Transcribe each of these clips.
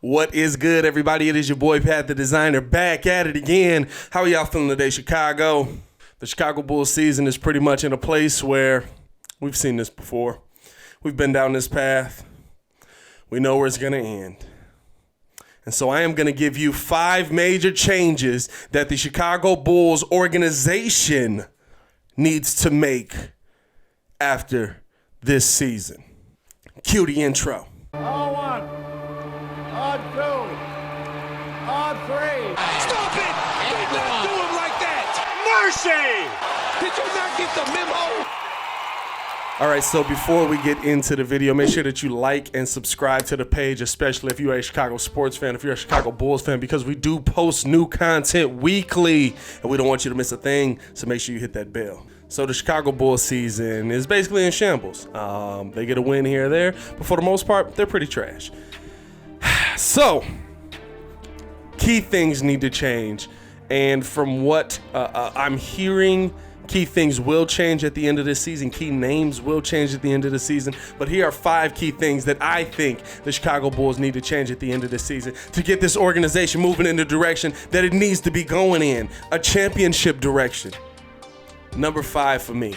What is good, everybody? It is your boy Pat the Designer back at it again. How are y'all feeling today, Chicago? The Chicago Bulls season is pretty much in a place where we've seen this before. We've been down this path. We know where it's going to end. And so I am going to give you 5 major changes that the Chicago Bulls organization needs to make after this season. Cue the intro. On 1, on 2, on 3. Stop it! Did not do him like that! Mercy! Did you not get the memo? All right, so before we get into the video, make sure that you like and subscribe to the page, especially if you're a Chicago sports fan, if you're a Chicago Bulls fan, because we do post new content weekly, and we don't want you to miss a thing, so make sure you hit that bell. So the Chicago Bulls season is basically in shambles. They get a win here or there, but for the most part, they're pretty trash. So, key things need to change, and from what I'm hearing, key things will change at the end of this season. Key names will change at the end of the season. But here are 5 key things that I think the Chicago Bulls need to change at the end of this season to get this organization moving in the direction that it needs to be going in, a championship direction. Number 5 for me,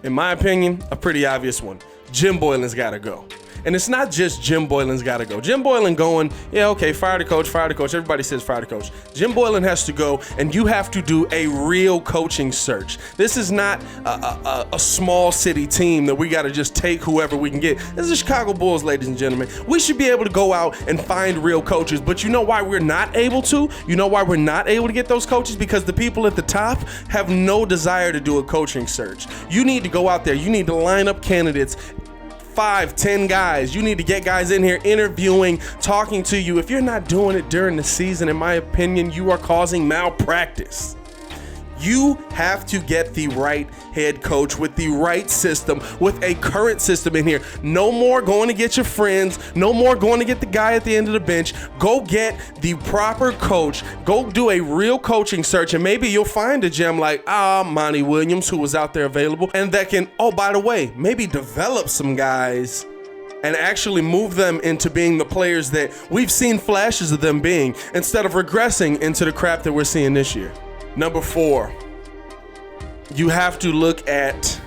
in my opinion, a pretty obvious one. Jim Boylan's got to go. And it's not just Jim Boylan's got to go. Jim Boylan going, yeah, okay, fire the coach, fire the coach. Everybody says fire the coach. Jim Boylan has to go, and you have to do a real coaching search. This is not a small city team that we got to just take whoever we can get. This is the Chicago Bulls, ladies and gentlemen. We should be able to go out and find real coaches, but you know why we're not able to? You know why we're not able to get those coaches? Because the people at the top have no desire to do a coaching search. You need to go out there. You need to line up candidates, 5, 10 guys. You need to get guys in here interviewing, talking to you. If you're not doing it during the season, in my opinion, you are causing malpractice. You have to get the right head coach with the right system, with a current system in here. No more going to get your friends. No more going to get the guy at the end of the bench. Go get the proper coach. Go do a real coaching search, and maybe you'll find a gem like Monty Williams, who was out there available, and that can, oh, by the way, maybe develop some guys and actually move them into being the players that we've seen flashes of them being, instead of regressing into the crap that we're seeing this year. Number 4, you have to look at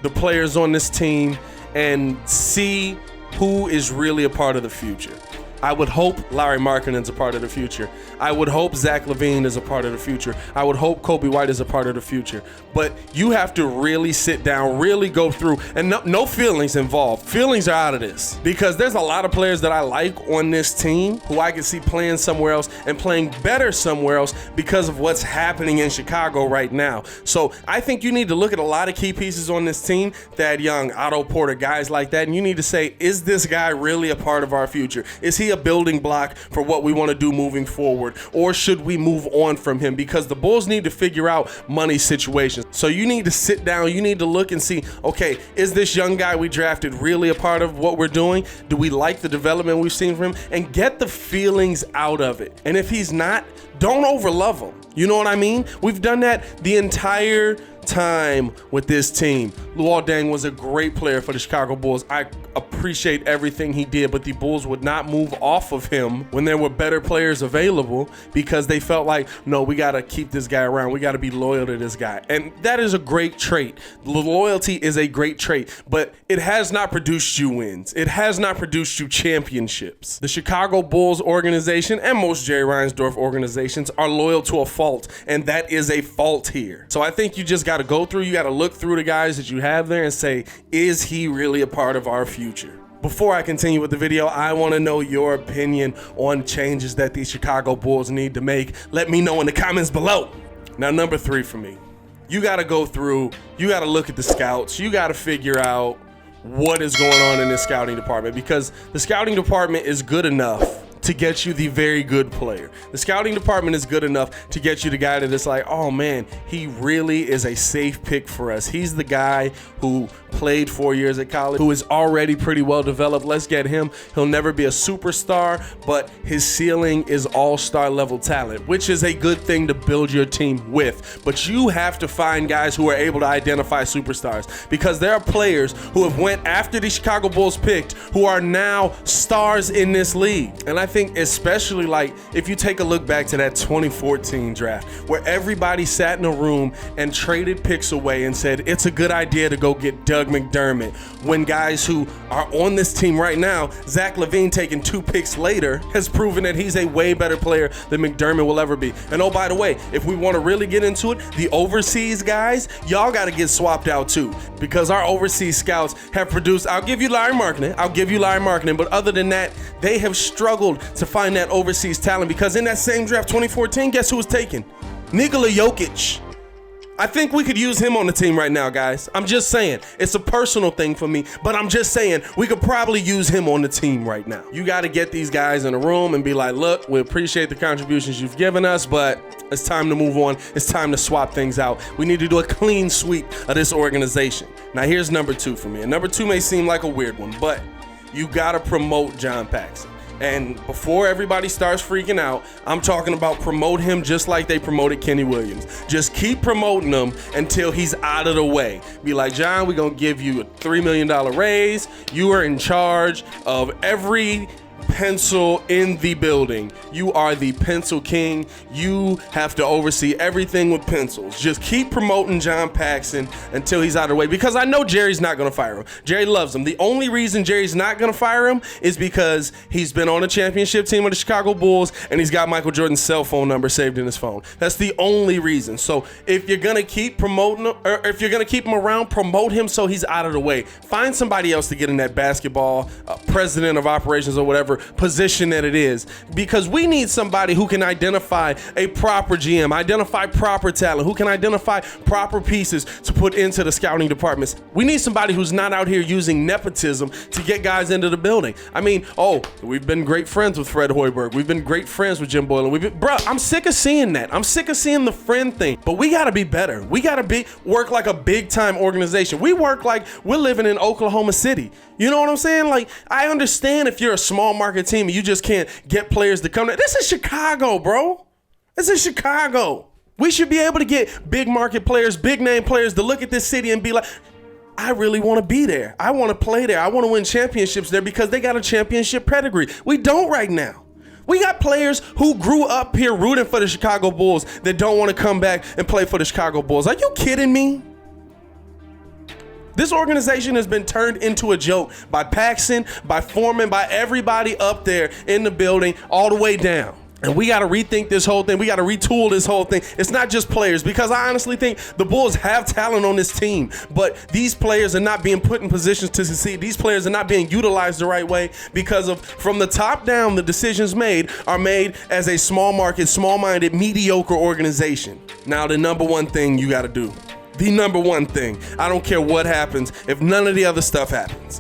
the players on this team and see who is really a part of the future. I would hope Larry Markkanen's a part of the future. I would hope Zach LaVine is a part of the future. I would hope Kobe White is a part of the future. But you have to really sit down, really go through, and no feelings involved. Feelings are out of this, because there's a lot of players that I like on this team who I can see playing somewhere else and playing better somewhere else because of what's happening in Chicago right now. So I think you need to look at a lot of key pieces on this team, Thad Young, Otto Porter, guys like that, and you need to say, is this guy really a part of our future? Is he a building block for what we want to do moving forward, or should we move on from him? Because the Bulls need to figure out money situations. So you need to sit down, you need to look and see, okay, is this young guy we drafted really a part of what we're doing? Do we like the development we've seen from him? And get the feelings out of it. And if he's not, don't overlove him. You know what I mean? We've done that the entire time with this team. Luol Deng was a great player for the Chicago Bulls. I appreciate everything he did, but the Bulls would not move off of him when there were better players available, because they felt like, no, we got to keep this guy around. We got to be loyal to this guy. And that is a great trait. Loyalty is a great trait, but it has not produced you wins. It has not produced you championships. The Chicago Bulls organization and most Jerry Reinsdorf organizations are loyal to a fault, and that is a fault here. So I think you just got to go through, you got to look through the guys that you have there and say, is he really a part of our future? Before I continue with the video, I want to know your opinion on changes that the Chicago Bulls need to make. Let me know in the comments below. Now, number 3 for me, you got to go through, you got to look at the scouts, you got to figure out what is going on in this scouting department, because the scouting department is good enough to get you the very good player. The scouting department is good enough to get you the guy that is like, oh man, he really is a safe pick for us. He's the guy who played 4 years at college, who is already pretty well developed. Let's get him. He'll never be a superstar, but his ceiling is all-star level talent, which is a good thing to build your team with. But you have to find guys who are able to identify superstars, because there are players who have went after the Chicago Bulls picked who are now stars in this league. And I think especially like if you take a look back to that 2014 draft where everybody sat in a room and traded picks away and said it's a good idea to go get Doug McDermott, when guys who are on this team right now, Zach LaVine taking 2 picks later, has proven that he's a way better player than McDermott will ever be. And oh, by the way, if we want to really get into it, the overseas guys, y'all got to get swapped out too, because our overseas scouts have produced, I'll give you Larry Markkinen, but other than that, they have struggled to find that overseas talent, because in that same draft 2014, guess who was taken? Nikola Jokic. I think we could use him on the team right now, guys. I'm just saying. It's a personal thing for me, but I'm just saying we could probably use him on the team right now. You got to get these guys in a room and be like, look, we appreciate the contributions you've given us, but it's time to move on. It's time to swap things out. We need to do a clean sweep of this organization. Now, here's number 2 for me. And number 2 may seem like a weird one, but you got to promote John Paxson. And before everybody starts freaking out, I'm talking about promote him just like they promoted Kenny Williams. Just keep promoting him until he's out of the way. Be like, John, we're going to give you a $3 million raise. You are in charge of every pencil in the building. You are the pencil king. You have to oversee everything with pencils. Just keep promoting John Paxson until he's out of the way, because I know Jerry's not going to fire him. Jerry loves him. The only reason Jerry's not going to fire him is because he's been on a championship team with the Chicago Bulls and he's got Michael Jordan's cell phone number saved in his phone. That's the only reason. So if you're going to keep promoting him, or if you're going to keep him around, promote him so he's out of the way. Find somebody else to get in that basketball president of operations or whatever position that it is, because we need somebody who can identify a proper GM, identify proper talent, who can identify proper pieces to put into the scouting departments. We need somebody who's not out here using nepotism to get guys into the building. I mean, we've been great friends with Fred Hoiberg. We've been great friends with Jim Boylan. I'm sick of seeing that. I'm sick of seeing the friend thing, but we got to be better. We got to work like a big time organization. We work like we're living in Oklahoma City. You know what I'm saying? Like, I understand if you're a small market team and you just can't get players to come. This is Chicago, bro. This is Chicago. We should be able to get big market players, big name players to look at this city and be like, I really want to be there. I want to play there. I want to win championships there, because they got a championship pedigree. We don't right now. We got players who grew up here rooting for the Chicago Bulls that don't want to come back and play for the Chicago Bulls. Are you kidding me? This organization has been turned into a joke by Paxson, by Foreman, by everybody up there in the building, all the way down. And we got to rethink this whole thing. We got to retool this whole thing. It's not just players, because I honestly think the Bulls have talent on this team, but these players are not being put in positions to succeed. These players are not being utilized the right way because of, from the top down, the decisions made are made as a small market, small-minded, mediocre organization. Now, the number one thing you got to do, the number one thing, I don't care what happens, if none of the other stuff happens,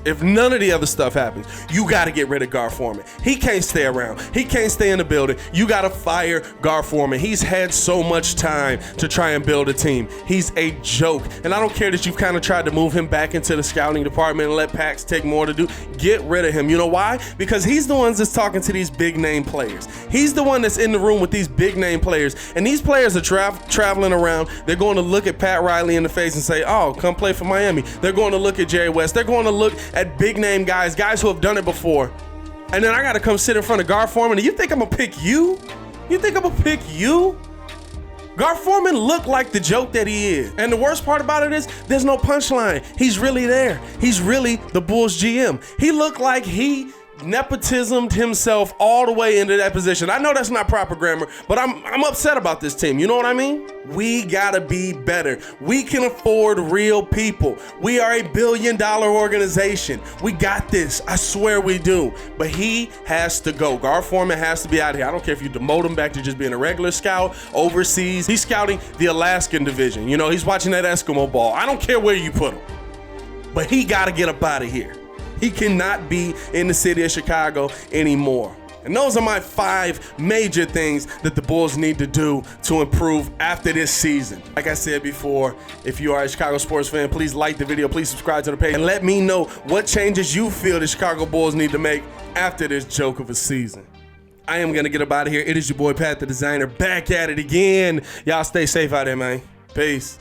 you got to get rid of Gar Forman. He can't stay around. He can't stay in the building. You got to fire Gar Forman. He's had so much time to try and build a team. He's a joke. And I don't care that you've kind of tried to move him back into the scouting department and let Pax take more to do. Get rid of him. You know why? Because he's the one that's talking to these big name players. He's the one that's in the room with these big name players. And these players are traveling around. They're going to look at Pat Riley in the face and say, oh, come play for Miami. They're going to look at Jerry West. They're going to look at big name guys who have done it before. And then I got to come sit in front of Gar Forman. And you think I'm going to pick you? Gar Forman looked like the joke that he is. And the worst part about it is there's no punchline. He's really there. He's really the Bulls GM. He looked like he nepotismed himself all the way into that position. I know that's not proper grammar, but I'm upset about this team. You know what I mean? We gotta be better. We can afford real people. We are a $1 billion organization. We got this. I swear we do. But he has to go. Gar Forman has to be out of here. I don't care if you demote him back to just being a regular scout overseas. He's scouting the Alaskan division. You know, he's watching that Eskimo ball. I don't care where you put him. But he gotta get up out of here. He cannot be in the city of Chicago anymore. And those are my 5 major things that the Bulls need to do to improve after this season. Like I said before, if you are a Chicago sports fan, please like the video, please subscribe to the page, and let me know what changes you feel the Chicago Bulls need to make after this joke of a season. I am gonna get up out of here. It is your boy Pat the Designer, back at it again. Y'all stay safe out there, man. Peace.